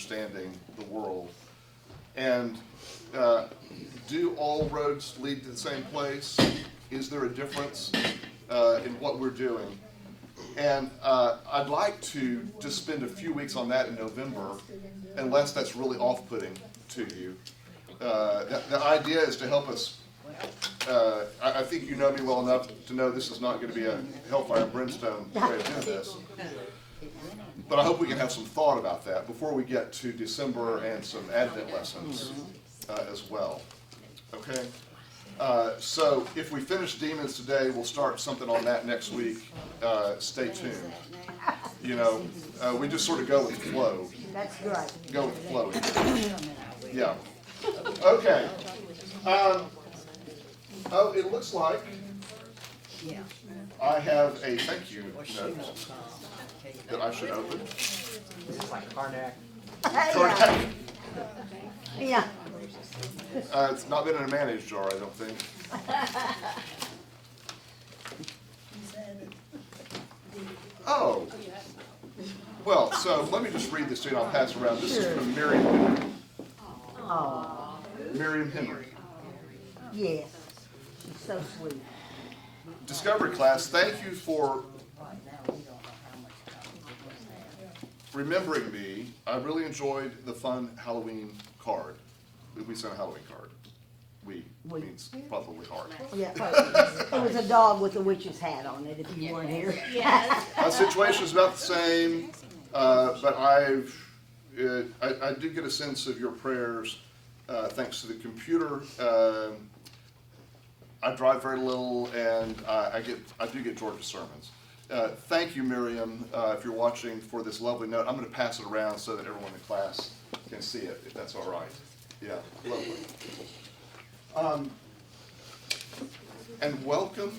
understanding the world. And do all roads lead to the same place? Is there a difference in what we're doing? And I'd like to just spend a few weeks on that in November, unless that's really off-putting to you. The idea is to help us. I think you know me well enough to know this is not going to be a hellfire and brimstone way of doing this. But I hope we can have some thought about that before we get to December and some Advent lessons as well. Okay? So if we finish demons today, we'll start something on that next week. Stay tuned. You know, we just sort of go with the flow. That's good. Go with the flow. Yeah. Okay. It looks like I have a thank you note that I should open. Like Karnak. Karnak. Yeah. It's not been in a mayonnaise jar, I don't think. Oh. Well, so let me just read this to you and I'll pass it around. This is from Miriam Henry. Oh, Miriam Henry. yes. She's so sweet. Discovery class, thank you for remembering me. I really enjoyed the fun Halloween card. We sent a Halloween card. We means probably hard. Yeah. It was a dog with a witch's hat on it, if you weren't here. My situation is about the same, but I did get a sense of your prayers thanks to the computer. I drive very little, and I do get Georgia sermons. Thank you, Miriam, if you're watching, for this lovely note. I'm going to pass it around so that everyone in class can see it, if that's all right. Yeah, lovely. And welcome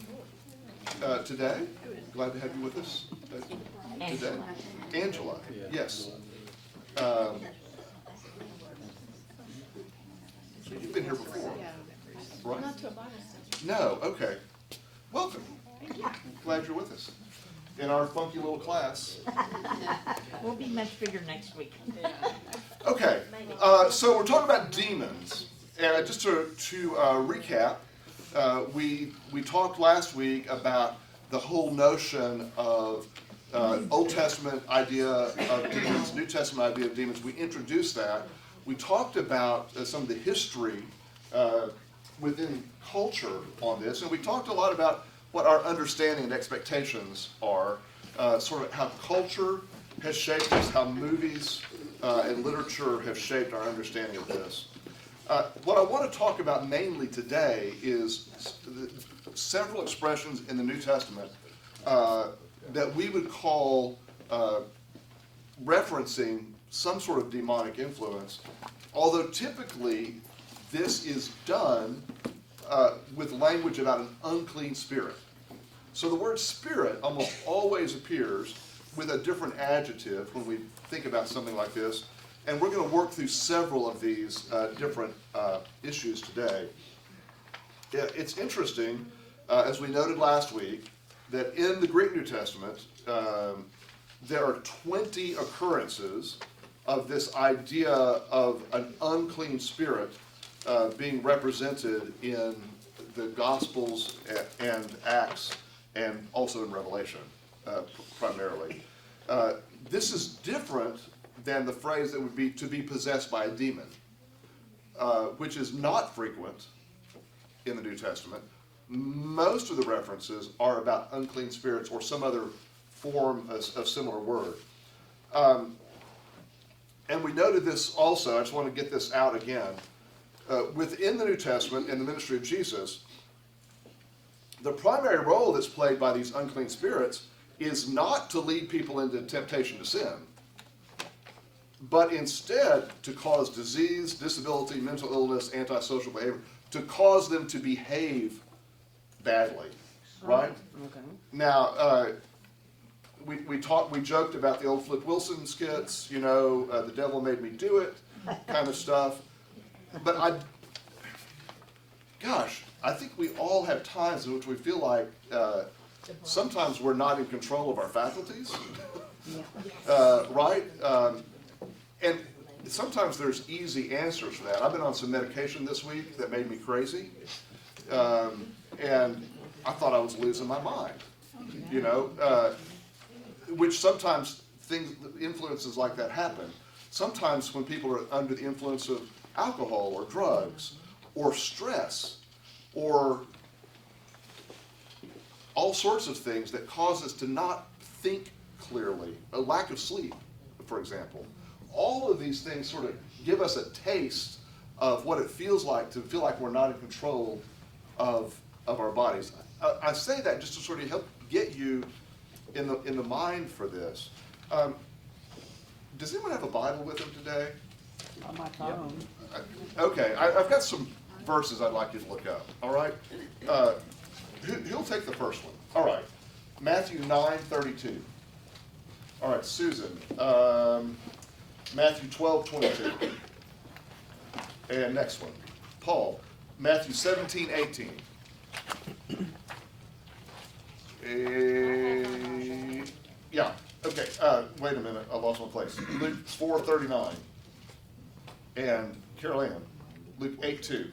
today. Glad to have you with us today. Angela, yes. So you've been here before, right? Not to a Bible study. No, okay. Welcome. Glad you're with us in our funky little class. We'll be much bigger next week. Okay, so we're talking about demons, and just to recap, we talked last week about the whole notion of Old Testament idea of demons, New Testament idea of demons. We introduced that. We talked about some of the history within culture on this, and we talked a lot about what our understanding and expectations are, sort of how culture has shaped us, how movies and literature have shaped our understanding of this. What I want to talk about mainly today is several expressions in the New Testament that we would call referencing some sort of demonic influence, although typically this is done with language about an unclean spirit. So the word spirit almost always appears with a different adjective when we think about something like this. And we're going to work through several of these different issues today. It's interesting, as we noted last week, that in the Greek New Testament, there are 20 occurrences of this idea of an unclean spirit being represented in the Gospels and Acts, and also in Revelation, primarily. This is different than the phrase that would be to be possessed by a demon, which is not frequent in the New Testament. Most of the references are about unclean spirits or some other form of similar word. And we noted this also, I just want to get this out again. Within the New Testament and the ministry of Jesus, the primary role that's played by these unclean spirits is not to lead people into temptation to sin, but instead to cause disease, disability, mental illness, antisocial behavior, to cause them to behave badly, right? Okay. Now, we joked about the old Flip Wilson skits, the devil made me do it kind of stuff. But I think we all have times in which we feel like sometimes we're not in control of our faculties, right? And sometimes there's easy answers for that. I've been on some medication this week that made me crazy, and I thought I was losing my mind, you know, which sometimes influences like that happen. Sometimes when people are under the influence of alcohol or drugs or stress or all sorts of things that cause us to not think clearly, a lack of sleep, for example. All of these things sort of give us a taste of what it feels like to feel like we're not in control of our bodies. I say that just to sort of help get you in the mind for this. Does anyone have a Bible with them today? On my phone. Okay, I've got some verses I'd like you to look up, all right? Who'll take the first one? All right, Matthew 9:32. All right, Susan, Matthew 12:22. And next one, Paul, Matthew 17:18. Yeah, okay, wait a minute, I lost my place. Luke 4:39. And Carol Ann, Luke 8:2.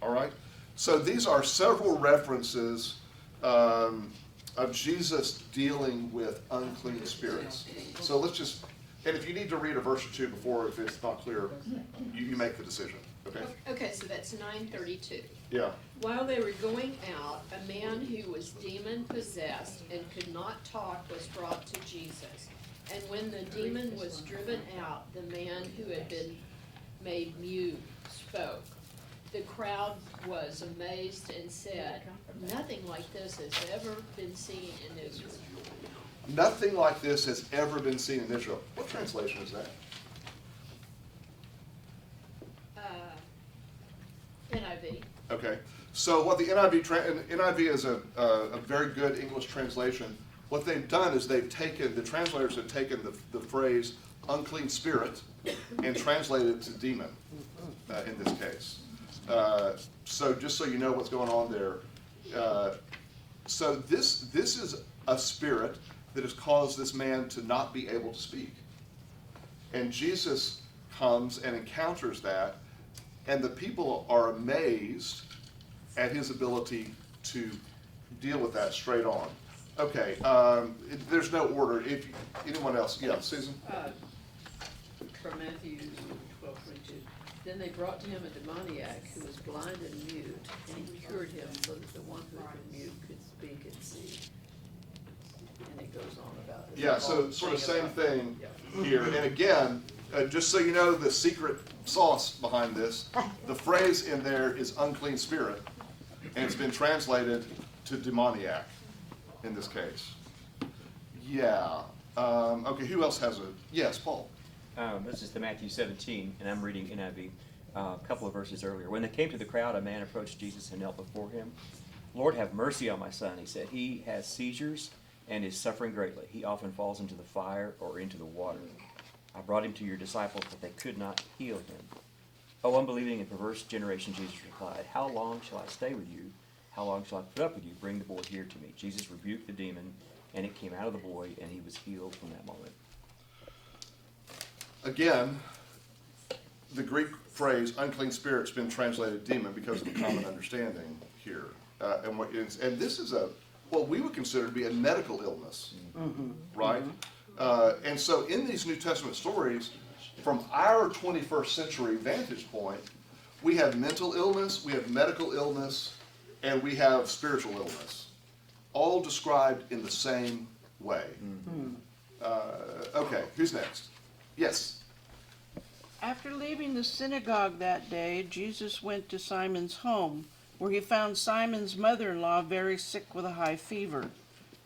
All right? So these are several references of Jesus dealing with unclean spirits. So let's just, and if you need to read a verse or two before, if it's not clear, you make the decision. Okay? Okay, so that's 9:32. Yeah. While they were going out, a man who was demon-possessed and could not talk was brought to Jesus. And when the demon was driven out, the man who had been made mute spoke. The crowd was amazed and said, "Nothing like this has ever been seen in Israel." Nothing like this has ever been seen in Israel. What translation is that? NIV. Okay. So what the NIV is a very good English translation. What they've done is the translators have taken the phrase unclean spirit and translated it to demon in this case. So just so you know what's going on there. So this is a spirit that has caused this man to not be able to speak. And Jesus comes and encounters that, and the people are amazed at his ability to deal with that straight on. Okay, there's no order. If anyone else, yeah, Susan? From Matthew 12:22. Then they brought to him a demoniac who was blind and mute, and he cured him so that the one who had been mute could speak and see. And it goes on about it. Yeah, so sort of same thing Yeah. here. And again, just so you know the secret sauce behind this, the phrase in there is unclean spirit, and it's been translated to demoniac in this case. Yeah. Okay, who else has a, yes, Paul. This is the Matthew 17, and I'm reading NIV. A couple of verses earlier. When they came to the crowd, a man approached Jesus and knelt before him. "Lord, have mercy on my son," he said. "He has seizures and is suffering greatly. He often falls into the fire or into the water. I brought him to your disciples, but they could not heal him." "O unbelieving and perverse generation," Jesus replied, "how long shall I stay with you? How long shall I put up with you? Bring the boy here to me." Jesus rebuked the demon, and it came out of the boy, and he was healed from that moment. Again, the Greek phrase unclean spirit's been translated demon because of the common understanding here. And this is what we would consider to be a medical illness, right? And so in these New Testament stories, from our 21st century vantage point, we have mental illness, we have medical illness, and we have spiritual illness, all described in the same way. Okay, who's next? Yes. After leaving the synagogue that day, Jesus went to Simon's home, where he found Simon's mother-in-law very sick with a high fever.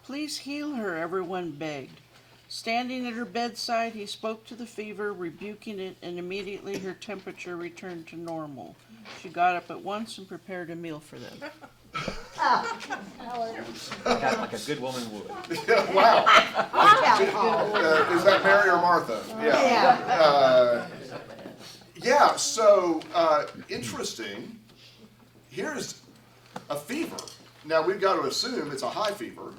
"Please heal her," everyone begged. Standing at her bedside, he spoke to the fever, rebuking it, and immediately her temperature returned to normal. She got up at once and prepared a meal for them. Like a good woman would. Wow. Watch out, Paul. Is that Mary or Martha? Yeah, so interesting. Here's a fever. Now, we've got to assume it's a high fever.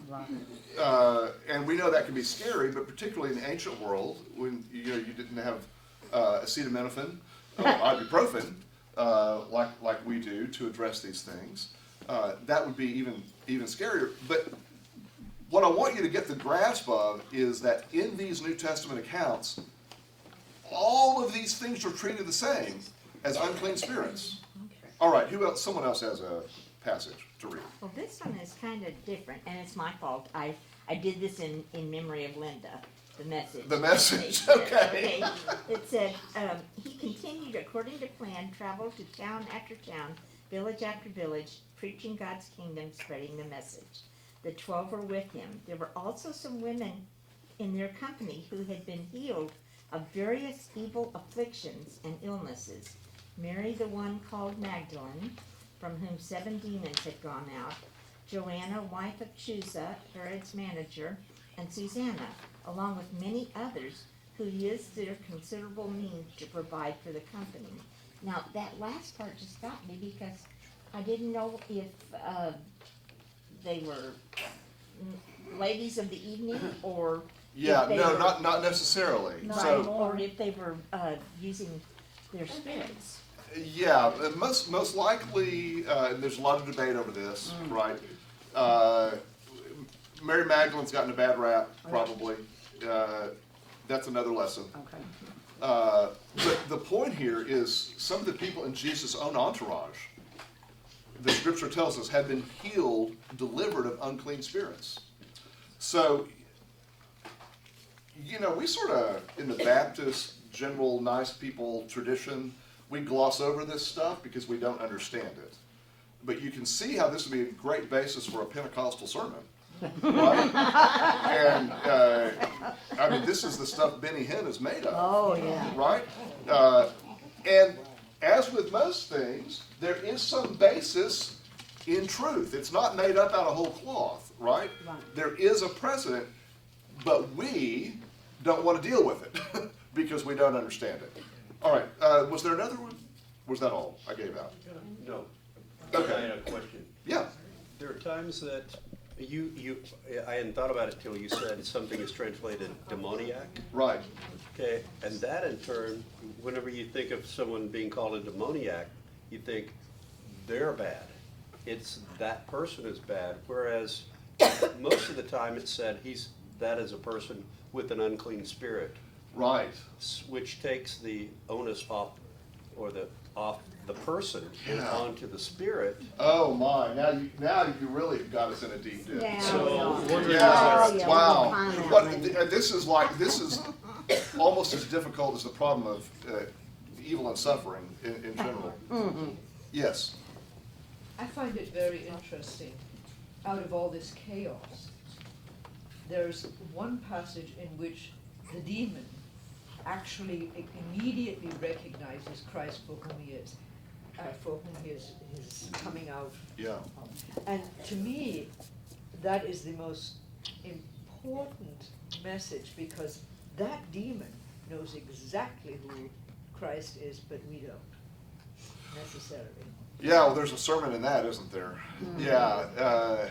And we know that can be scary, but particularly in the ancient world, when you didn't have acetaminophen or ibuprofen, like we do to address these things, that would be even scarier. But what I want you to get the grasp of is that in these New Testament accounts, all of these things are treated the same as unclean spirits. All right, who else? Someone else has a passage to read. Well, this one is kind of different, and it's my fault. I did this in memory of Linda, the message. The message, okay. It said, he continued according to plan, traveled to town after town, village after village, preaching God's kingdom, spreading the message. The 12 were with him. There were also some women in their company who had been healed of various evil afflictions and illnesses. Mary, the one called Magdalene, from whom 7 demons had gone out, Joanna, wife of Chusa, Herod's manager, and Susanna, along with many others who used their considerable means to provide for the company. Now, that last part just got me because I didn't know if they were ladies of the evening or Yeah, if they no, were, not necessarily. right, So, or if they were using their spirits. yeah, most likely, and there's a lot of debate over this, right? Mary Magdalene's gotten a bad rap, probably. That's another lesson. Okay. But the point here is some of the people in Jesus' own entourage, the scripture tells us, had been healed, delivered of unclean spirits. So, you know, we sort of, in the Baptist, general nice people tradition, we gloss over this stuff because we don't understand it. But you can see how this would be a great basis for a Pentecostal sermon. Right? And, I mean, this is the stuff Benny Hinn is made of. Oh, yeah. Right? And as with most things, there is some basis in truth. It's not made up out of whole cloth, right? Right. There is a precedent, but we don't want to deal with it because we don't understand it. All right, was there another one? Was that all I gave out? No. Okay. I had a question. Yeah. There are times that I hadn't thought about it till you said something is translated demoniac. Right. Okay, and that in turn, whenever you think of someone being called a demoniac, you think they're bad. It's that person is bad. Whereas most of the time it's said that is a person with an unclean spirit, Right. which takes the onus off the person and Yeah. onto the spirit. Oh my! Now you really got us in a deep dip. Yeah. So, wondering Yeah. Oh, yeah, Wow. we'll find out But later. this is almost as difficult as the problem of evil and suffering in general. Yes. I find it very interesting, out of all this chaos, there's one passage in which the demon actually immediately recognizes Christ for whom he is, is coming out. Yeah. And to me, that is the most important message, because that demon knows exactly who Christ is, but we don't necessarily. Yeah, well, there's a sermon in that, isn't there? Yeah.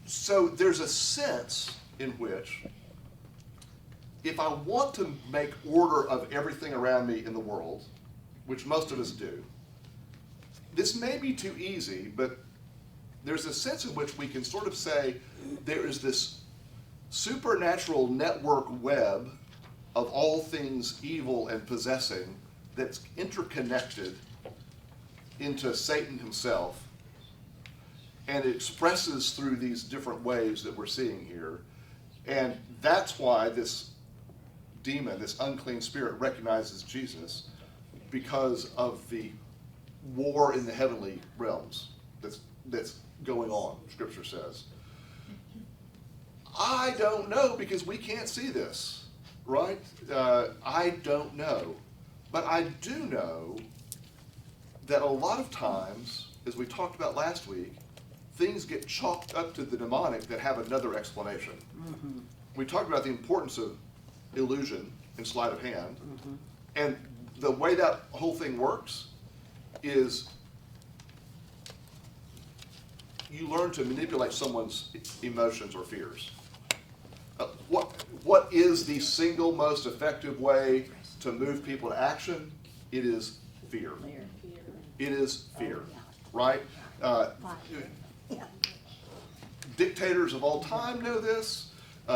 So there's a sense in which, if I want to make order of everything around me in the world, which most of us do, this may be too easy, but there's a sense in which we can sort of say there is this supernatural network web of all things evil and possessing that's interconnected into Satan himself, and it expresses through these different ways that we're seeing here. And that's why this demon, this unclean spirit, recognizes Jesus, because of the war in the heavenly realms that's going on, Scripture says. I don't know, because we can't see this, right? I don't know. But I do know that a lot of times, as we talked about last week, things get chalked up to the demonic that have another explanation. Mm-hmm. We talked about the importance of illusion in sleight of hand. Mm-hmm. And the way that whole thing works is you learn to manipulate someone's emotions or fears. what is the single most effective way to move people to action? It is fear. It is fear, right? Yeah. Dictators of all time know this.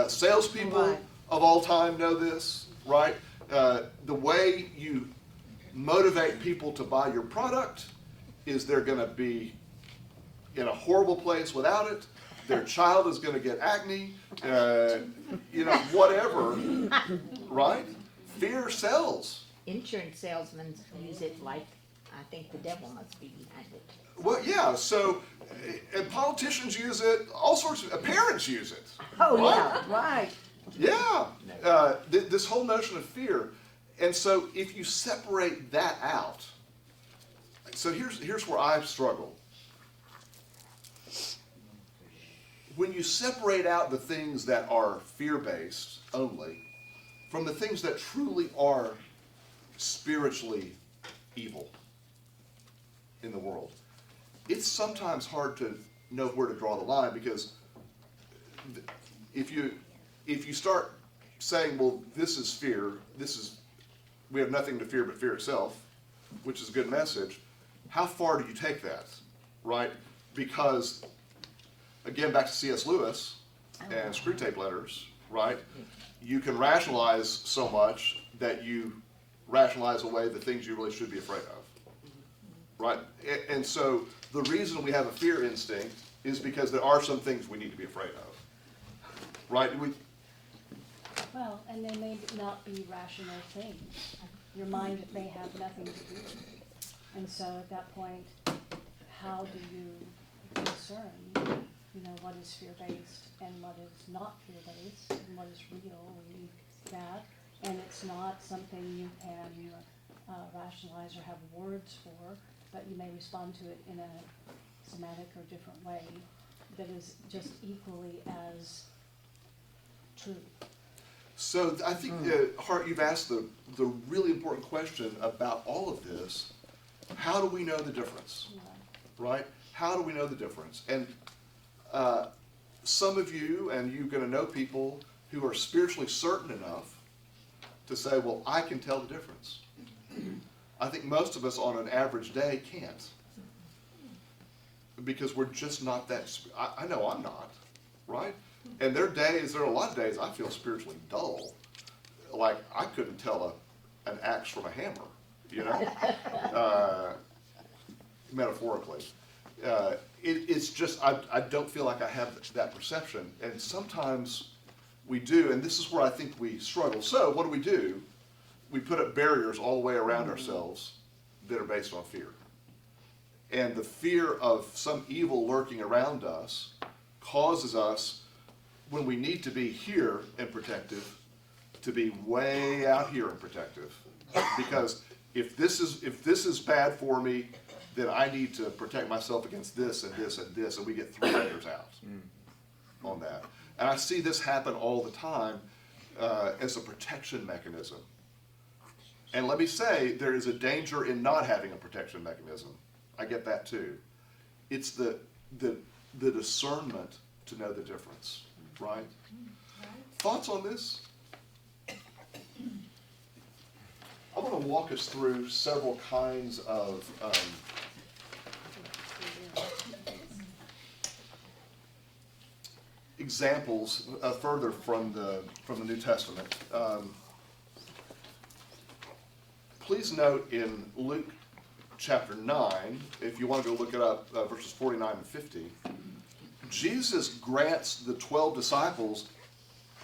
Salespeople Right. of all time know this, right? The way you motivate people to buy your product is they're going to be in a horrible place without it. Their child is going to get acne, whatever, right? Fear sells. Insurance salesmen use it like, I think the devil must be behind it. Well, yeah, so and politicians use it, all sorts of, parents use it. Oh, right? yeah, right. Yeah, this whole notion of fear. And so if you separate that out, so here's where I've struggled. When you separate out the things that are fear-based only from the things that truly are spiritually evil in the world, it's sometimes hard to know where to draw the line, because if you start saying, well, this is fear, we have nothing to fear but fear itself, which is a good message, how far do you take that, right? Because, again, back to C.S. Lewis and Screw Tape Letters, right? You can rationalize so much that you rationalize away the things you really should be afraid of, right? And so the reason we have a fear instinct is because there are some things we need to be afraid of, right? Well, and they may not be rational things. Your mind may have nothing to do with it. And so at that point, how do you discern, what is fear-based and what is not fear-based, and what is real and that? And it's not something you can rationalize or have words for, but you may respond to it in a somatic or different way that is just equally as true. So I think, Hart, you've asked the really important question about all of this. How do we know the difference, right? How do we know the difference? And some of you, and you're going to know people who are spiritually certain enough to say, well, I can tell the difference. I think most of us on an average day can't, because we're just not that, I know I'm not, right? And there are a lot of days I feel spiritually dull. Like I couldn't tell an axe from a hammer, metaphorically. It's just, I don't feel like I have that perception. And sometimes we do, and this is where I think we struggle. So what do? We put up barriers all the way around ourselves that are based on fear. And the fear of some evil lurking around us causes us, when we need to be here and protective, to be way out here and protective. Because if this is bad for me, then I need to protect myself against this and this and this, and we get 3 layers out on that. And I see this happen all the time as a protection mechanism. And let me say, there is a danger in not having a protection mechanism. I get that too. It's the discernment to know the difference, right? Thoughts on this? I want to walk us through several kinds of examples further from the New Testament. Please note in Luke chapter 9, if you want to go look it up, verses 49 and 50, Jesus grants the 12 disciples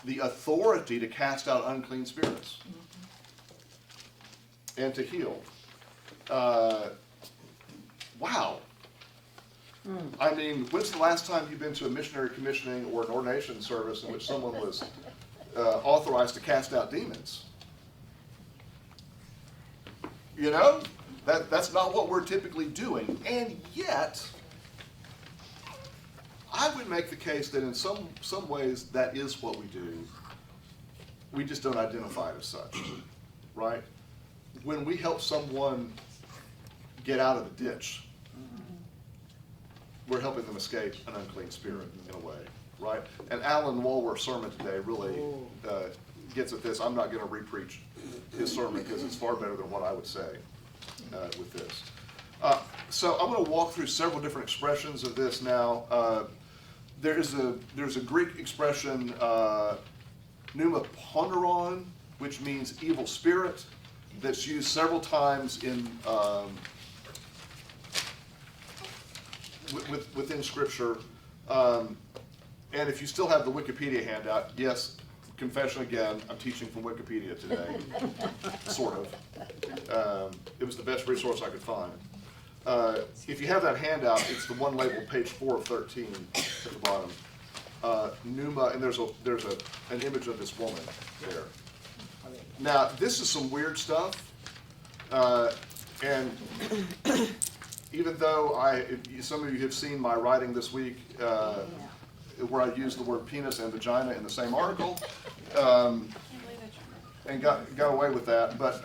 the authority to cast out unclean spirits and to heal. Wow. I mean, when's the last time you've been to a missionary commissioning or an ordination service in which someone was authorized to cast out demons? That's not what we're typically doing. And yet, I would make the case that in some ways that is what we do. We just don't identify it as such, right? When we help someone get out of the ditch, we're helping them escape an unclean spirit in a way. right? And Alan Walworth's sermon today really gets at this. I'm not going to repreach his sermon because it's far better than what I would say with this. So I'm going to walk through several different expressions of this now. There's a Greek expression, pneumaponeron, which means evil spirit, that's used several times in within Scripture. And if you still have the Wikipedia handout, yes, confession again, I'm teaching from Wikipedia today, sort of. It was the best resource I could find. If you have that handout, it's the one labeled page 4 of 13 at the bottom. Pneuma, and there's an image of this woman there. Now, this is some weird stuff, and even though some of you have seen my writing this week, where I used the word penis and vagina in the same article, and got away with that, but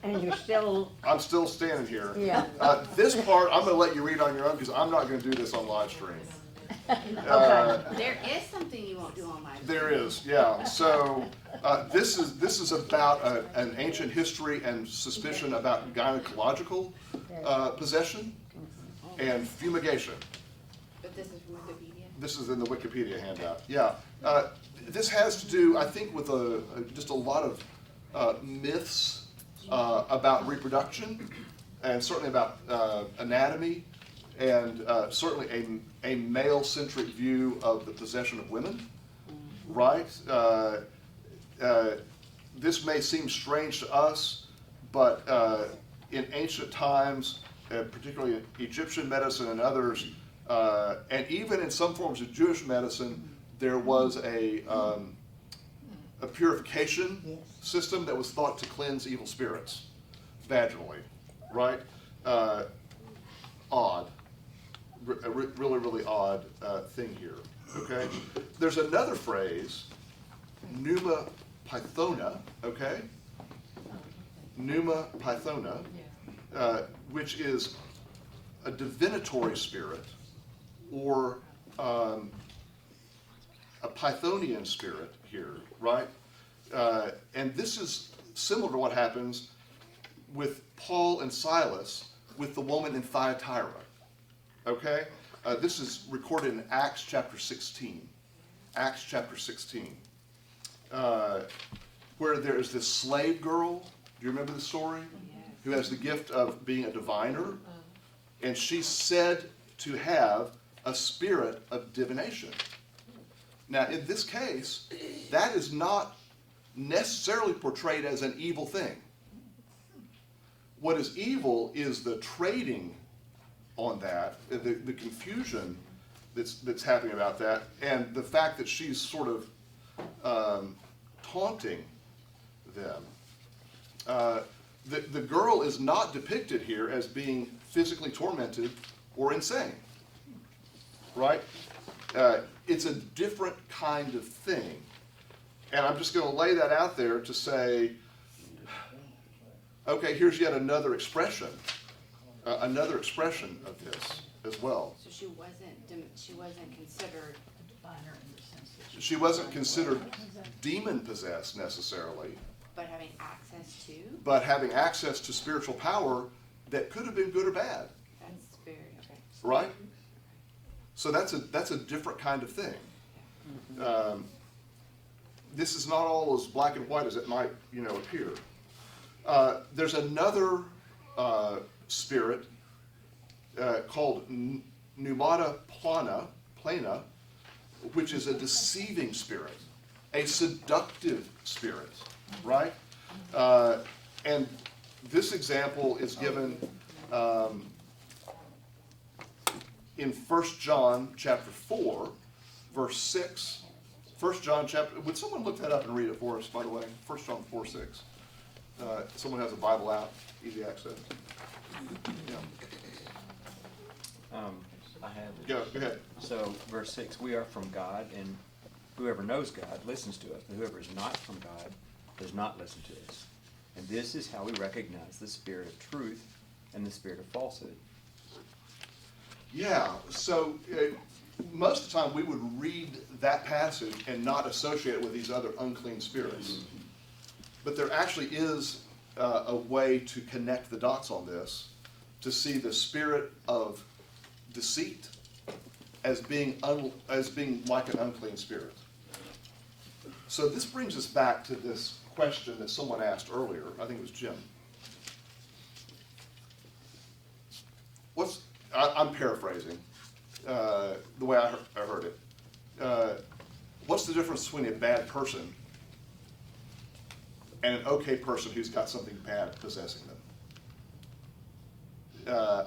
And you're still, I'm still standing here. yeah. This part, I'm going to let you read on your own because I'm not going to do this on live stream. There is something you won't do on live. There is, yeah. So this is about an ancient history and suspicion about gynecological possession and fumigation. But this is from Wikipedia. This is in the Wikipedia handout. Yeah, this has to do, I think, with just a lot of myths about reproduction, and certainly about anatomy, and certainly a male-centric view of the possession of women, right? This may seem strange to us, but in ancient times, particularly in Egyptian medicine and others, and even in some forms of Jewish medicine, there was a purification system that was thought to cleanse evil spirits vaginally, right? Odd. A really, really odd thing here, okay? There's another phrase, pneuma pythona, okay? Pneuma pythona, which is a divinatory spirit or a Pythonian spirit here, right? And this is similar to what happens with Paul and Silas with the woman in Thyatira. Okay? This is recorded in Acts chapter 16. Acts chapter 16. Where there is this slave girl, do you remember the story? Who has the gift of being a diviner. And she's said to have a spirit of divination. Now, in this case, that is not necessarily portrayed as an evil thing. What is evil is the trading on that, the confusion that's happening about that, and the fact that she's sort of taunting them. The girl is not depicted here as being physically tormented or insane, right? It's a different kind of thing. And I'm just going to lay that out there to say, okay, here's yet another expression of this as well. So she wasn't considered. She wasn't considered demon-possessed necessarily, But having access to. but having access to spiritual power that could have been good or bad, That's very okay. right? So that's a different kind of thing. This is not all as black and white as it might, appear. There's another spirit called pneumata plana, which is a deceiving spirit, a seductive spirit, right? And this example is given in 1 John chapter 4, verse 6. 1 John chapter, would someone look that up and read it for us, by the way? 1 John 4, 6. Someone has a Bible out, easy access. Yeah. I have it. Go ahead. So, verse 6, we are from God, and whoever knows God listens to us, but whoever is not from God does not listen to us. And this is how we recognize the spirit of truth and the spirit of falsehood. Yeah, so most of the time we would read that passage and not associate it with these other unclean spirits. But there actually is a way to connect the dots on this, to see the spirit of deceit as being like an unclean spirit. So this brings us back to this question that someone asked earlier. I think it was Jim. I'm paraphrasing the way I heard it. What's the difference between a bad person and an okay person who's got something bad possessing them?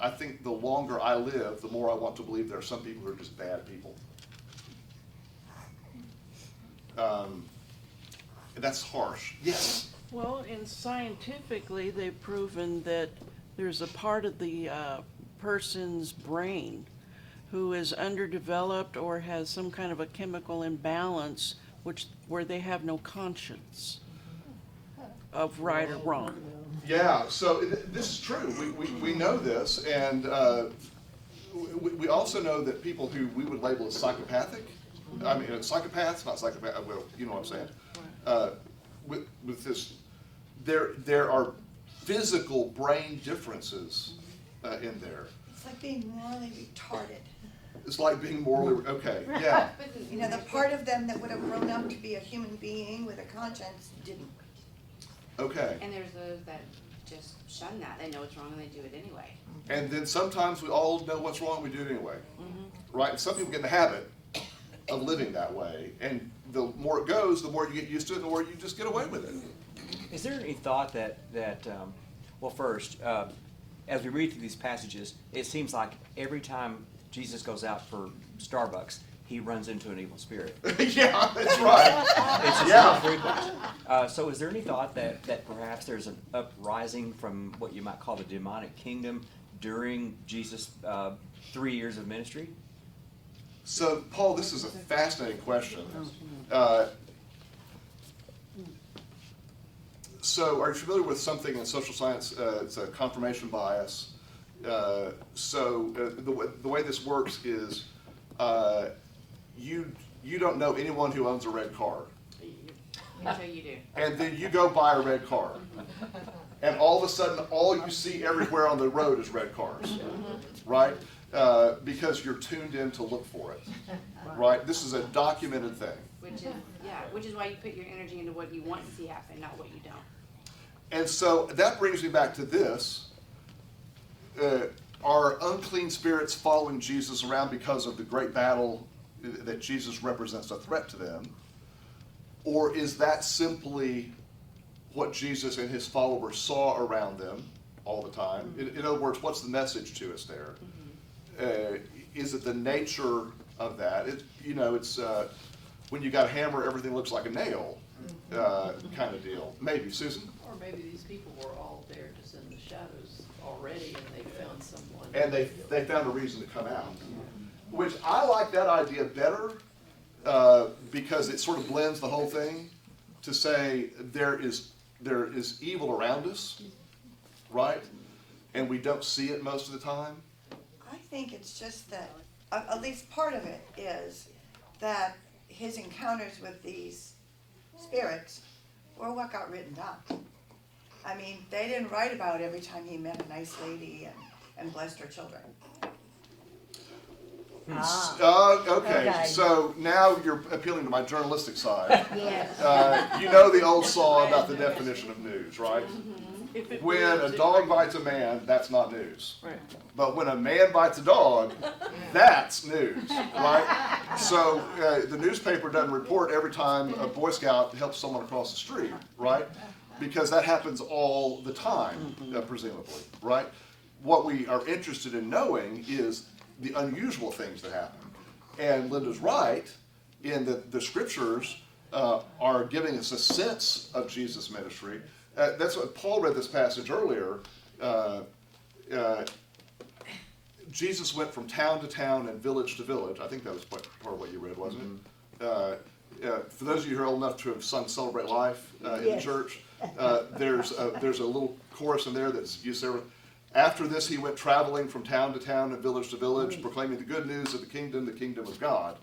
I think the longer I live, the more I want to believe there are some people who are just bad people. And that's harsh. Yes. Well, and scientifically, they've proven that there's a part of the person's brain who is underdeveloped or has some kind of a chemical imbalance, where they have no conscience of right or wrong. Yeah, so this is true. We know this, and we also know that people who we would label as psychopathic, I mean, psychopaths, not psychopaths, well, you know what I'm saying. With this, there are physical brain differences in there. It's like being morally retarded. It's like being morally, okay, yeah. You know, the part of them that would have grown up to be a human being with a conscience didn't. Okay. And there's those that just shun that. They know it's wrong and they do it anyway. And then sometimes we all know what's wrong, we do it anyway. Right? And some people get in the habit of living that way. And the more it goes, the more you get used to it, the more you just get away with it. Is there any thought that well, first, as we read through these passages, it seems like every time Jesus goes out for Starbucks, he runs into an evil spirit. Yeah, that's right. It's just not frequent. So is there any thought that perhaps there's an uprising from what you might call the demonic kingdom during Jesus' 3 years of ministry? So, Paul, this is a fascinating question. So, are you familiar with something in social science? It's a confirmation bias. The way this works is you don't know anyone who owns a red car. Until you do. And then you go buy a red car. And all of a sudden, all you see everywhere on the road is red cars. Right? Because you're tuned in to look for it. Right? This is a documented thing. Which is why you put your energy into what you want to see happen, not what you don't. And so that brings me back to this. Are unclean spirits following Jesus around because of the great battle that Jesus represents a threat to them? Or is that simply what Jesus and his followers saw around them all the time? In other words, what's the message to us there? Is it the nature of that? It's when you got a hammer, everything looks like a nail kind of deal. Maybe, Susan? Or maybe these people were all there just in the shadows already and they found someone. And they found a reason to come out. Which I like that idea better because it sort of blends the whole thing to say there is evil around us, right? And we don't see it most of the time. I think it's just that, at least part of it is that his encounters with these spirits were what got written down. I mean, they didn't write about every time he met a nice lady and blessed her children. Okay, so now you're appealing to my journalistic side. Yes. You know the old saw about the definition of news, right? When a dog bites a man, that's not news. Right. But when a man bites a dog, that's news, right? So the newspaper doesn't report every time a Boy Scout helps someone across the street, right? Because that happens all the time, presumably, right? What we are interested in knowing is the unusual things that happen. And Linda's right in that the scriptures are giving us a sense of Jesus' ministry. That's what Paul read this passage earlier. Jesus went from town to town and village to village. I think that was part of what you read, wasn't it? For those of you who are old enough to have sung "Celebrate Life" in the church, there's a little chorus in there that's used there. After this, he went traveling from town to town and village to village, proclaiming the good news of the kingdom of God.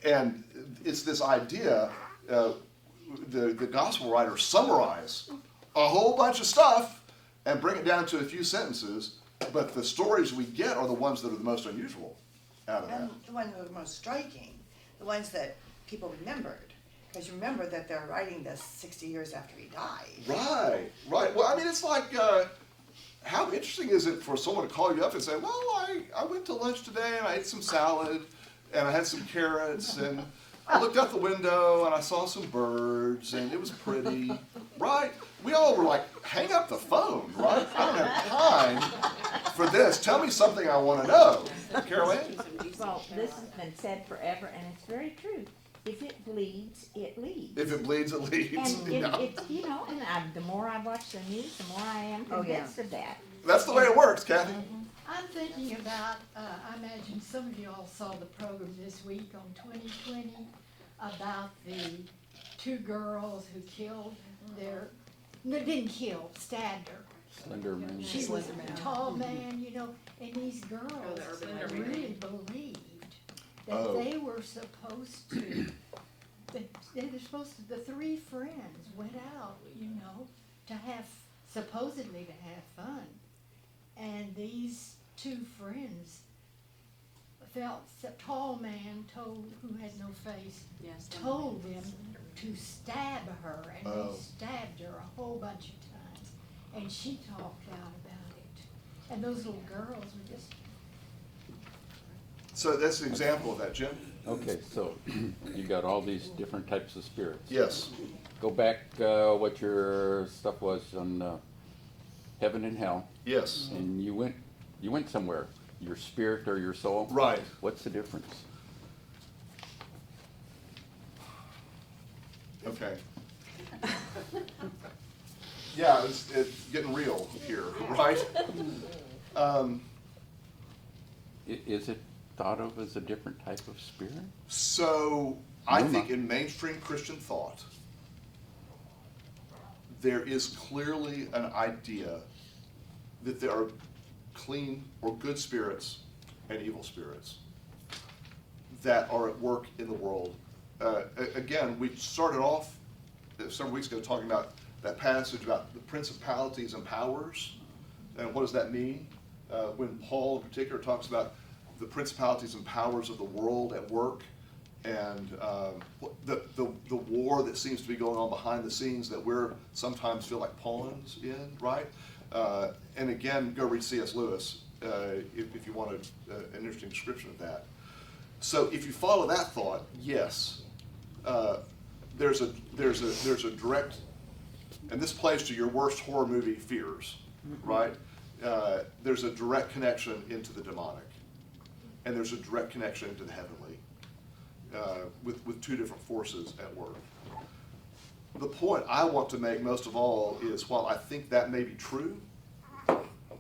And it's this idea, the gospel writers summarize a whole bunch of stuff and bring it down to a few sentences, but the stories we get are the ones that are the most unusual out of that. And the ones that were most striking, the ones that people remembered. Because you remember that they're writing this 60 years after he died. Right. Well, I mean, it's like, how interesting is it for someone to call you up and say, well, I went to lunch today and I ate some salad and I had some carrots and I looked out the window and I saw some birds and it was pretty, right? We all were like, hang up the phone, right? I don't have time for this. Tell me something I want to know. Carol Ann? Well, this has been said forever, and it's very true. If it bleeds, it leads. If it bleeds, it leads. And it's, you know, and the more I watch the news, the more I am Oh, yeah. convinced of that. That's the way it works, Kathy. I'm thinking about, I imagine some of you all saw the program this week on 2020 about the two girls who killed didn't kill, stabbed her. Slender Man. She was a tall man, you know, and these girls really believed that they were supposed to, the three friends went out, you know, supposedly to have fun. And these two friends felt, the tall man who had no face, told them to stab her, and they stabbed her a whole bunch of times. And she talked out about it. And those little girls were just... So that's an example of that, Jim. Okay, so you got all these different types of spirits. Yes. Go back what your stuff was on heaven and hell. Yes. And you went somewhere. Your spirit or your soul. Right. What's the difference? Okay. Yeah, it's getting real here, right? Is it thought of as a different type of spirit? So I think in mainstream Christian thought, there is clearly an idea that there are clean or good spirits and evil spirits that are at work in the world. Again, we started off several weeks ago talking about that passage about the principalities and powers, and what does that mean? When Paul in particular talks about the principalities and powers of the world at work, and the war that seems to be going on behind the scenes that we're sometimes feel like pawns in, right? And again, go read C.S. Lewis if you want an interesting description of that. So if you follow that thought, yes, there's a direct, and this plays to your worst horror movie fears, right? There's a direct connection into the demonic, and there's a direct connection into the heavenly, with two different forces at work. The point I want to make most of all is, while I think that may be true,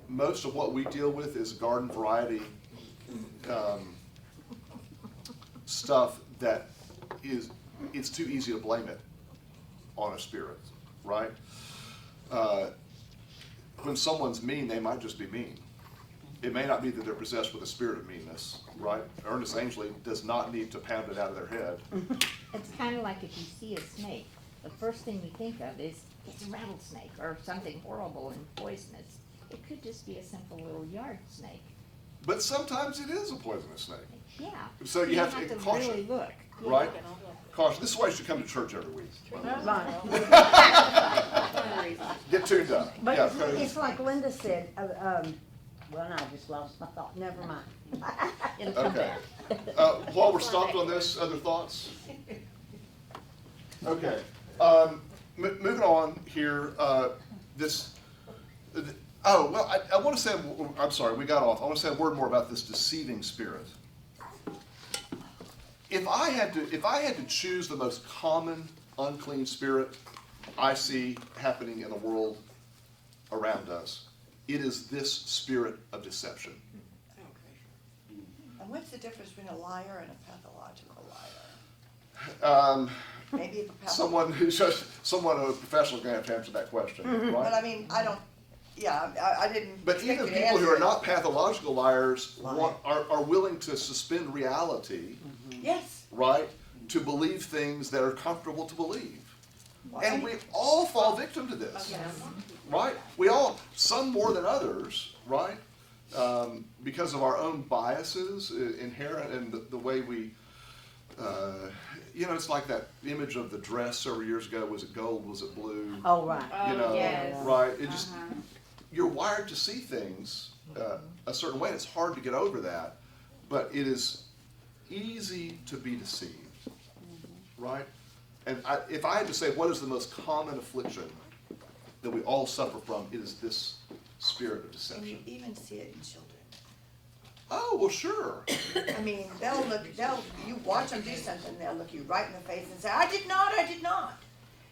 most of what we deal with is garden variety stuff that it's too easy to blame it on a spirit, right? When someone's mean, they might just be mean. It may not be that they're possessed with a spirit of meanness, right? Ernest Angley does not need to pound it out of their head. It's kind of like if you see a snake, the first thing you think of is it's a rattlesnake or something horrible and poisonous. It could just be a simple little yard snake. But sometimes it is a poisonous snake. Yeah. So you have to caution, really look. right? Caution. This is why you should come to church every week. Get tuned up. But Yeah, it's like Linda said, well, no, I just lost my thought, never mind. It'll come okay. back. While we're stopped on this, other thoughts? Okay. Moving on here, I want to say, I'm sorry, we got off. I want to say a word more about this deceiving spirit. If I had to choose the most common unclean spirit I see happening in the world around us, it is this spirit of deception. And what's the difference between a liar and a pathological liar? Maybe the Someone a professional is going to have to answer that question, right? But I mean, I don't yeah, I didn't. But expect even you to people who answer are it. not pathological liars Liar. are willing to suspend reality, Yes. right, to believe things that are comfortable to believe. Well, And we all fall victim to this, right? We all, some more than others, right? Because of our own biases inherent in the way we, it's like that image of the dress several years ago. Was it gold? Was it blue? Oh, right. You know, yes. right? It just, you're wired to see things a certain way. It's hard to get over that, but it is easy to be deceived, right? And if I had to say what is the most common affliction that we all suffer from, it is this spirit of And you deception. even see it in children. Oh, well, sure. I mean, you watch them do something, they'll look you right in the face and say, I did not.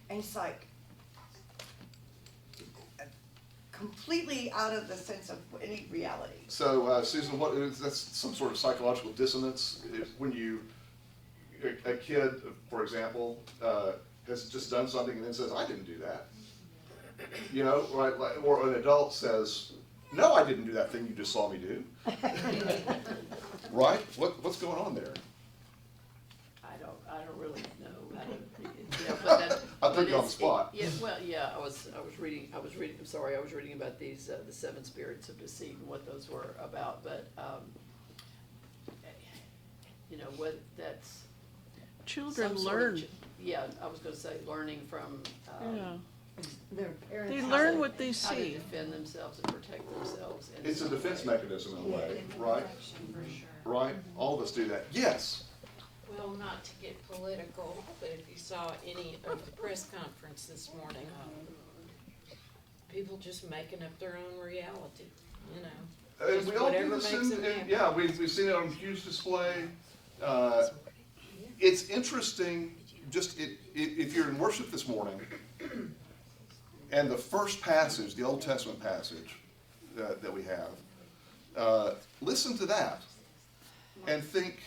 And it's like, completely out of the sense of any reality. So, Susan, that's some sort of psychological dissonance. When a kid, for example, has just done something and then says, I didn't do that. Right? Or an adult says, no, I didn't do that thing you just saw me do. Right? What's going on there? I don't really know. But that, I put but you on the it's- spot. I was reading about these, the 7 spirits of deceit and what those were about, but, what that's. Children some sort of learn. Yeah, I was gonna say, learning from, Yeah. Their parents. They how learn to- what they how to see. defend themselves and protect themselves. in It's a some defense way. mechanism in a way, right? Right? All of us do that. Yes. Well, not to get political, but if you saw any of the press conference this morning, people just making up their own reality, And Just we all do whatever this makes them happy. yeah, we've seen it on huge display. It's interesting, just if you're in worship this morning, and the first passage, the Old Testament passage that we have, listen to that and think,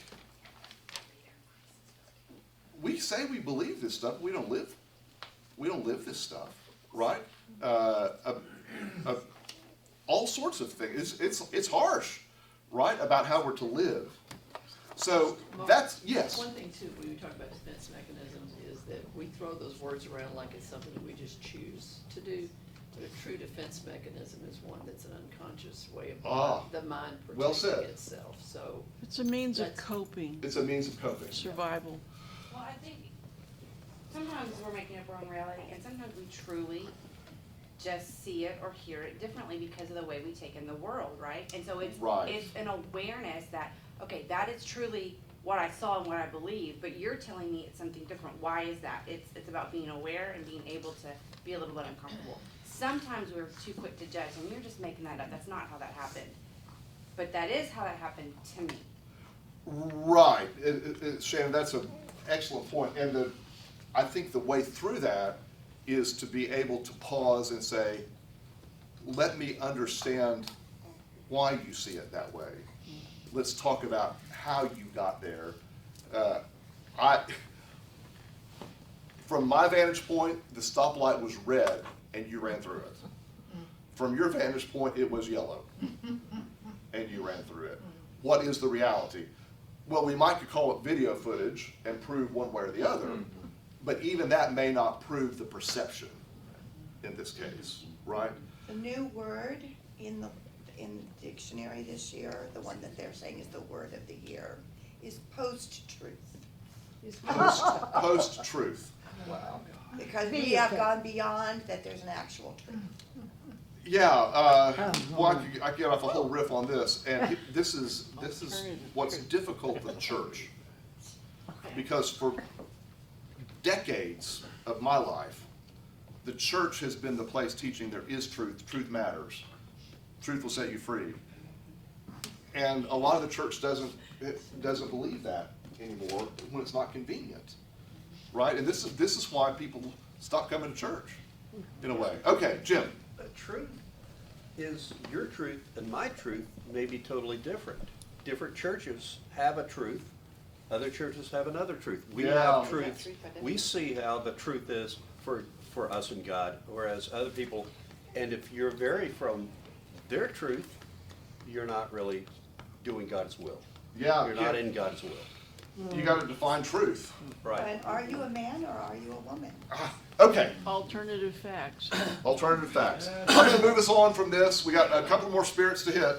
we say we believe this stuff, we don't live this stuff, right? All sorts of things. It's harsh, right, about how we're to live. So that's, yes. One thing too, when we talk about defense mechanisms, is that we throw those words around like it's something that we just choose to do. But a true defense mechanism is one that's an unconscious way of the mind well said. protecting itself, so. It's a means of That's- coping, It's a means of coping. survival. Well, I think sometimes we're making up our own reality, and sometimes we truly just see it or hear it differently because of the way we take in the world, right? And so it's Right. it's an awareness that, okay, that is truly what I saw and what I believe, but you're telling me it's something different. Why is that? It's about being aware and being able to be a little bit uncomfortable. Sometimes we're too quick to judge, and you're just making that up. That's not how that happened. But that is how that happened to me. Right. Shannon, that's an excellent point. And I think the way through that is to be able to pause and say, let me understand why you see it that way. Let's talk about how you got there. From my vantage point, the stoplight was red and you ran through it. From your vantage point, it was yellow and you ran through it. What is the reality? Well, we might could call it video footage and prove one way or the other, but even that may not prove the perception in this case, right? The new word in the dictionary this year, the one that they're saying is the word of the year, is post-truth. Post-truth. Because we have gone beyond that there's an actual truth. Yeah, well, I could get off a whole riff on this, and this is what's difficult for the church. Because for decades of my life, the church has been the place teaching there is truth matters. Truth will set you free. And a lot of the church doesn't believe that anymore when it's not convenient, right? And this is why people stop coming to church, in a way. Okay, Jim. But truth is, your truth and my truth may be totally different. Different churches have a truth, other churches have another truth. We Yeah. have truth, we see how the truth is for us and God, whereas other people, And if you're vary from their truth, you're not really doing God's will. Yeah, You're not in God's will. You got to define truth. Right. And are you a man or are you a woman? Okay, Alternative facts. alternative facts. I'm going to move us on from this. We got a couple more spirits to hit.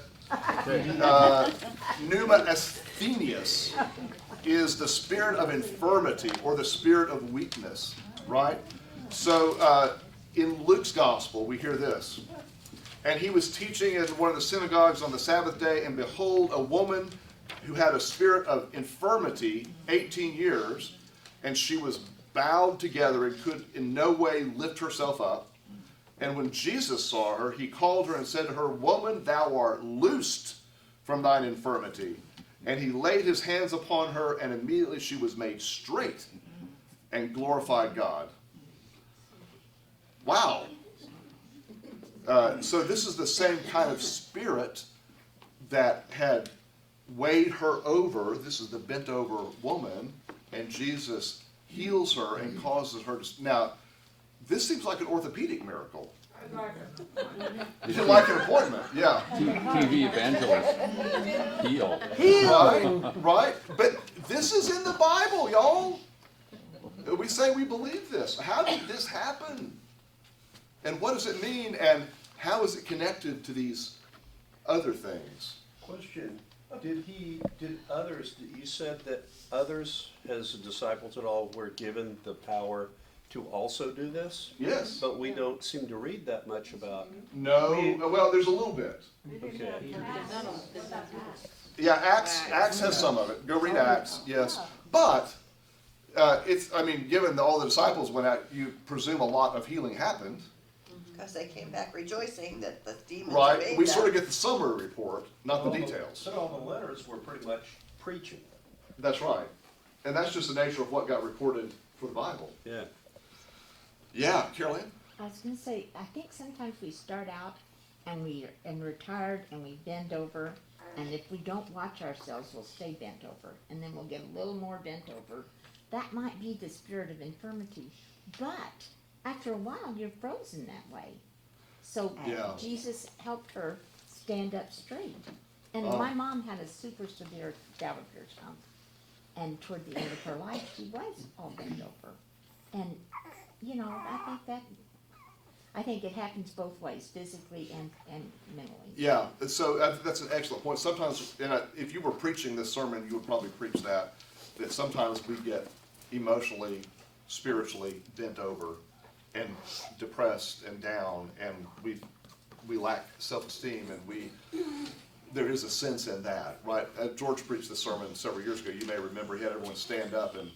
Pneuma asthenius is the spirit of infirmity or the spirit of weakness, right? So in Luke's gospel, we hear this. And he was teaching in one of the synagogues on the Sabbath day, and behold, a woman who had a spirit of infirmity 18 years, and she was bowed together and could in no way lift herself up. And when Jesus saw her, he called her and said to her, Woman, thou art loosed from thine infirmity. And he laid his hands upon her, and immediately she was made straight and glorified God. Wow. So this is the same kind of spirit that had weighed her over. This is the bent over woman, and Jesus heals her and causes her to... Now, this seems like an orthopedic miracle. Like an appointment, yeah. TV evangelist. Heal. Right? But this is in the Bible, y'all. We say we believe this. How did this happen? And what does it mean? And how is it connected to these other things? Question, did others, you said that others, as disciples at all, were given the power to also do this? Yes. But we don't seem to read that much about. No. Well, there's a little bit. Okay. Yeah, Acts has some of it. Go read Acts, yes. But given all the disciples went out, you presume a lot of healing happened. Because they came back rejoicing that the demons Right. obeyed We them. sort of get the summary report, not the details. So all the letters were pretty much preaching. That's right. And that's just the nature of what got recorded for the Bible. Yeah. Yeah, Caroline? I was gonna say, I think sometimes we start out and we're tired and we bend over, and if we don't watch ourselves, we'll stay bent over, and then we'll get a little more bent over. That might be the spirit of infirmity, but after a while, you're frozen that way. So Yeah. Jesus helped her stand up straight. And Oh. my mom had a super severe Gallagher's hump, and toward the end of her life, she was all bent over. And I think it happens both ways, physically and mentally. Yeah, so that's an excellent point. Sometimes, if you were preaching this sermon, you would probably preach that sometimes we get emotionally, spiritually bent over and depressed and down, and we lack self-esteem, and there is a sense in that, right? George preached this sermon several years ago. You may remember he had everyone stand up and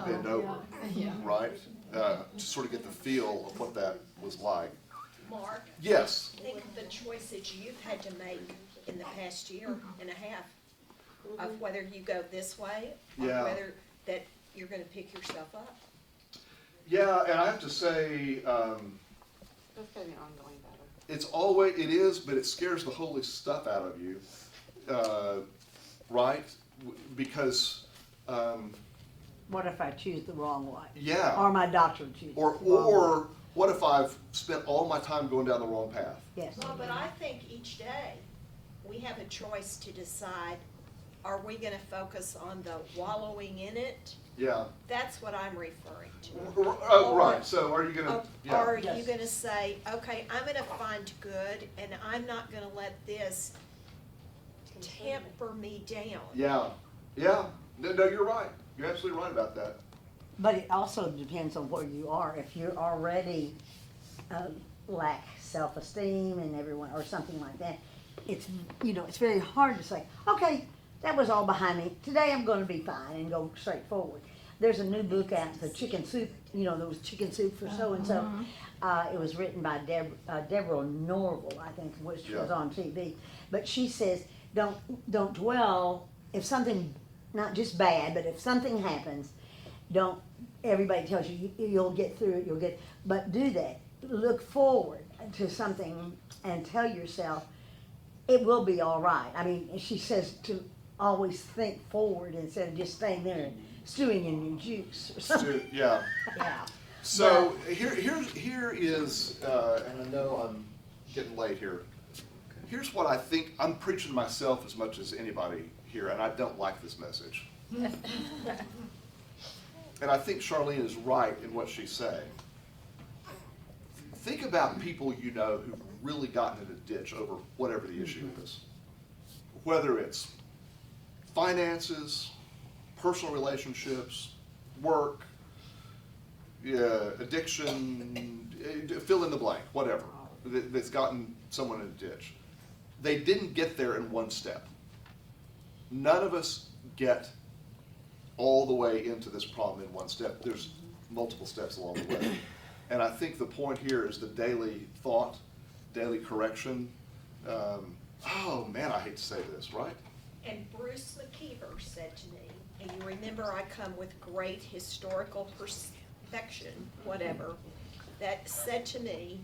bend over, right? To sort of get the feel of what that was like. Mark, Yes. think of the choices you've had to make in the past year and a half of whether you go this way or Yeah. whether that you're going to pick yourself up. Yeah, and I have to say, That's gonna be an ongoing battle. it is, but it scares the holy stuff out of you, right? Because, What if I choose the wrong way? yeah. Or my doctor chooses Or the wrong way? or what if I've spent all my time going down the wrong path? Yes. Well, but I think each day we have a choice to decide, are we going to focus on the wallowing in it? Yeah. That's what I'm referring to. Oh, right. So are you gonna? Or are you going to say, okay, I'm going to find good and I'm not going to let this temper me down? Yeah. Yeah. No, you're right. You're absolutely right about that. But it also depends on where you are. If you're already lack self-esteem and everyone, or something like that, it's very hard to say, okay, that was all behind me. Today I'm going to be fine and go straight forward. There's a new book out, The Chicken Soup. There was Chicken Soup for so and so. It was written by Deborah Norville, I think, which was on TV. But she says, don't dwell if something, not just bad, but if something happens. Don't, everybody tells you you'll get through it, but do that. Look forward to something and tell yourself it will be all right. I mean, she says to always think forward instead of just staying there and stewing in your juice or something. Yeah. Yeah. So here is, and I know I'm getting late here. Here's what I think. I'm preaching to myself as much as anybody here, and I don't like this message. And I think Charlene is right in what she's saying. Think about people you know who've really gotten in a ditch over whatever the issue is. Whether it's finances, personal relationships, work, addiction, fill in the blank, whatever, that's gotten someone in a ditch. They didn't get there in one step. None of us get all the way into this problem in one step. There's multiple steps along the way. And I think the point here is the daily thought, daily correction. Oh man, I hate to say this, right? And Bruce McKeever said to me, and you remember I come with great historical perfection, whatever, that said to me,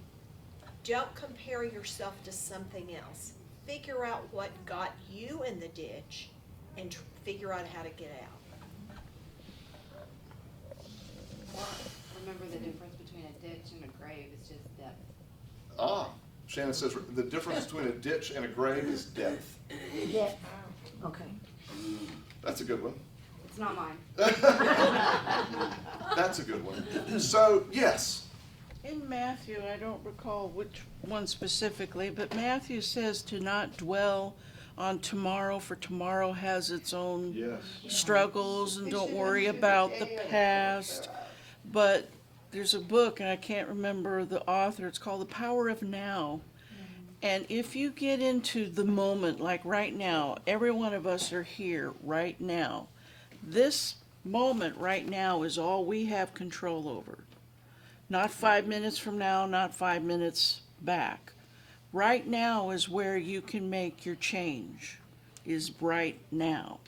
don't compare yourself to something else. Figure out what got you in the ditch and figure out how to get out. Remember the difference between a ditch and a grave is just depth. Ah, Shannon says the difference between a ditch and a grave is depth. Yeah, okay. That's a good one. It's not mine. That's a good one. So, yes. In Matthew, I don't recall which one specifically, but Matthew says to not dwell on tomorrow, for tomorrow has its own struggles, and don't worry about the past. But there's a book, and I can't remember the author, it's called The Power of Now. And if you get into the moment, like right now, every one of us are here right now. This moment right now is all we have control over. Not 5 minutes from now, not 5 minutes back. Right now is where you can make your change, is right now.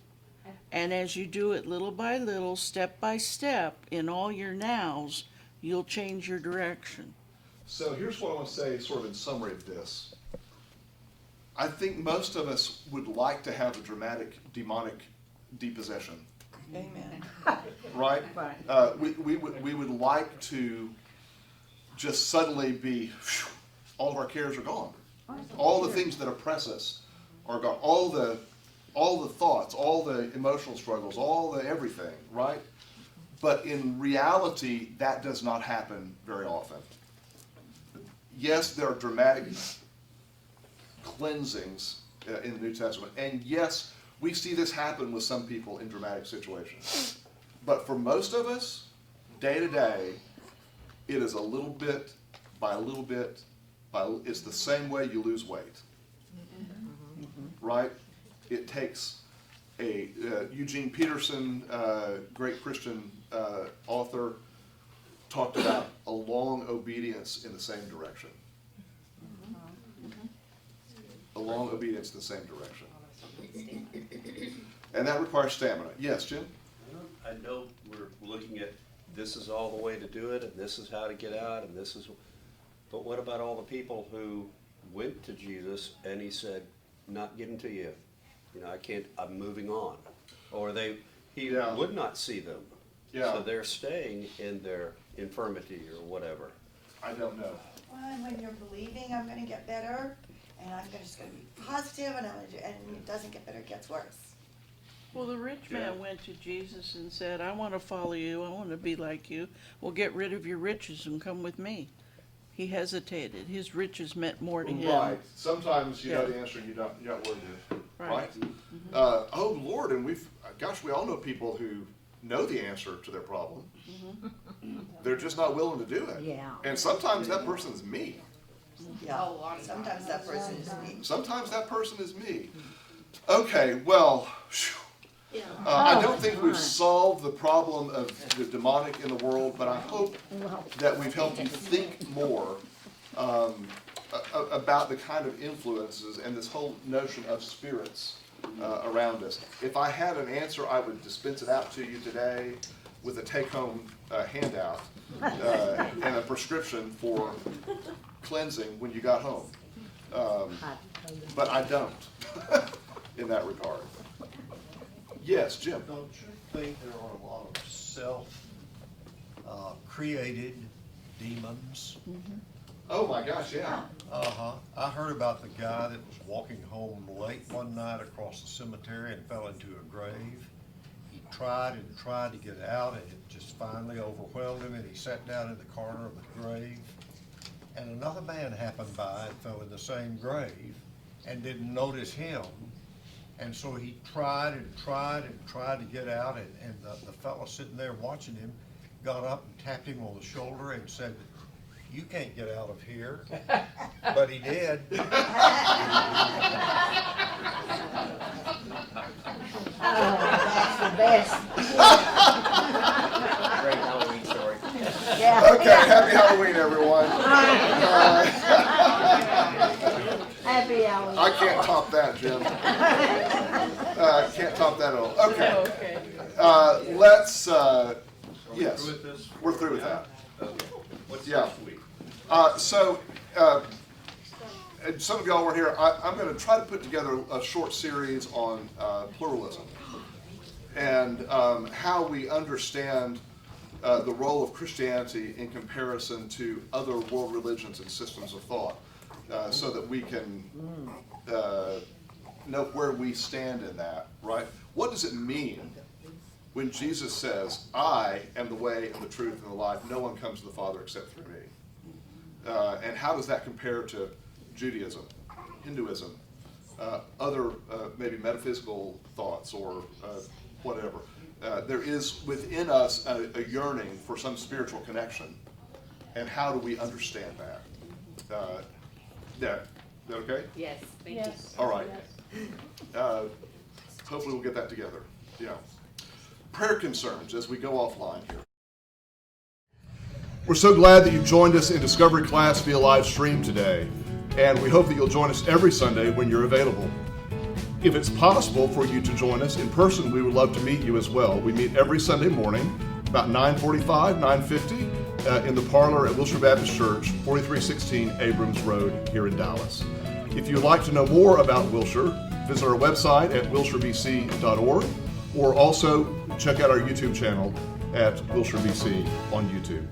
And as you do it little by little, step by step, in all your nows, you'll change your direction. So here's what I want to say sort of in summary of this. I think most of us would like to have a dramatic demonic depossession. Amen. Right? Right. We would like to just suddenly be, all of our cares are gone. All the things that oppress us are gone. All the thoughts, all the emotional struggles, all the everything, right? But in reality, that does not happen very often. Yes, there are dramatic cleansings in the New Testament, and yes, we see this happen with some people in dramatic situations. But for most of us, day to day, it is a little bit by a little bit. It's the same way you lose weight, right? It takes a Eugene Peterson, great Christian author, talked about a long obedience in the same direction. A long obedience in the same direction. And that requires stamina. Yes, Jim? I know we're looking at this is all the way to do it, and this is how to get out, and this is, but what about all the people who went to Jesus and he said, not getting to you, I can't, I'm moving on. Or he would not see them. Yeah. So they're staying in their infirmity or whatever. I don't know. Well, and when you're believing I'm gonna get better, and I'm just gonna be positive, and it doesn't get better, it gets worse. Well, the rich man went to Jesus and said, I want to follow you, I want to be like you. Well, get rid of your riches and come with me. He hesitated. His riches meant more to him. Right. Sometimes you know the answer and you don't want to. Right? Oh, Lord, and we all know people who know the answer to their problem. They're just not willing to do it. Yeah. And sometimes that person is me. Yeah, sometimes that person is me. Sometimes that person is me. Okay, well, I don't think we've solved the problem of the demonic in the world, but I hope that we've helped you think more about the kind of influences and this whole notion of spirits around us. If I had an answer, I would dispense it out to you today with a take-home handout and a prescription for cleansing when you got home. But I don't in that regard. Yes, Jim. Don't you think there are a lot of self created demons. Oh my gosh, yeah. I heard about the guy that was walking home late one night across the cemetery and fell into a grave. He tried and tried to get out, and it just finally overwhelmed him, and he sat down in the corner of the grave. And another man happened by and fell in the same grave and didn't notice him. And so he tried and tried and tried to get out, and the fellow sitting there watching him got up and tapped him on the shoulder and said, "You can't get out of here." But he did. Oh, that's the best. Great Halloween story. Yeah. Okay, happy Halloween, everyone. Happy Halloween. I can't top that, Jim. Can't top that at all. Okay. Let's, yes, Through with this? we're through with that. Okay. What's Yeah. next week? And some of y'all were here. I'm going to try to put together a short series on pluralism and how we understand the role of Christianity in comparison to other world religions and systems of thought, so that we can know where we stand in that, right? What does it mean when Jesus says, "I am the way and the truth and the life, no one comes to the Father except through me"? And how does that compare to Judaism, Hinduism, other maybe metaphysical thoughts or whatever? There is within us a yearning for some spiritual connection, and how do we understand that? Yeah, is that okay? Yes, thank you. Yes. All right. Yes. Hopefully we'll get that together. Yeah. Prayer concerns as we go offline here. We're so glad that you joined us in Discovery class via live stream today, and we hope that you'll join us every Sunday when you're available. If it's possible for you to join us in person, we would love to meet you as well. We meet every Sunday morning about 9:45, 9:50 in the parlor at Wilshire Baptist Church, 4316 Abrams Road here in Dallas. If you'd like to know more about Wilshire, visit our website at wilshirebc.org, or also check out our YouTube channel at Wilshire BC on YouTube.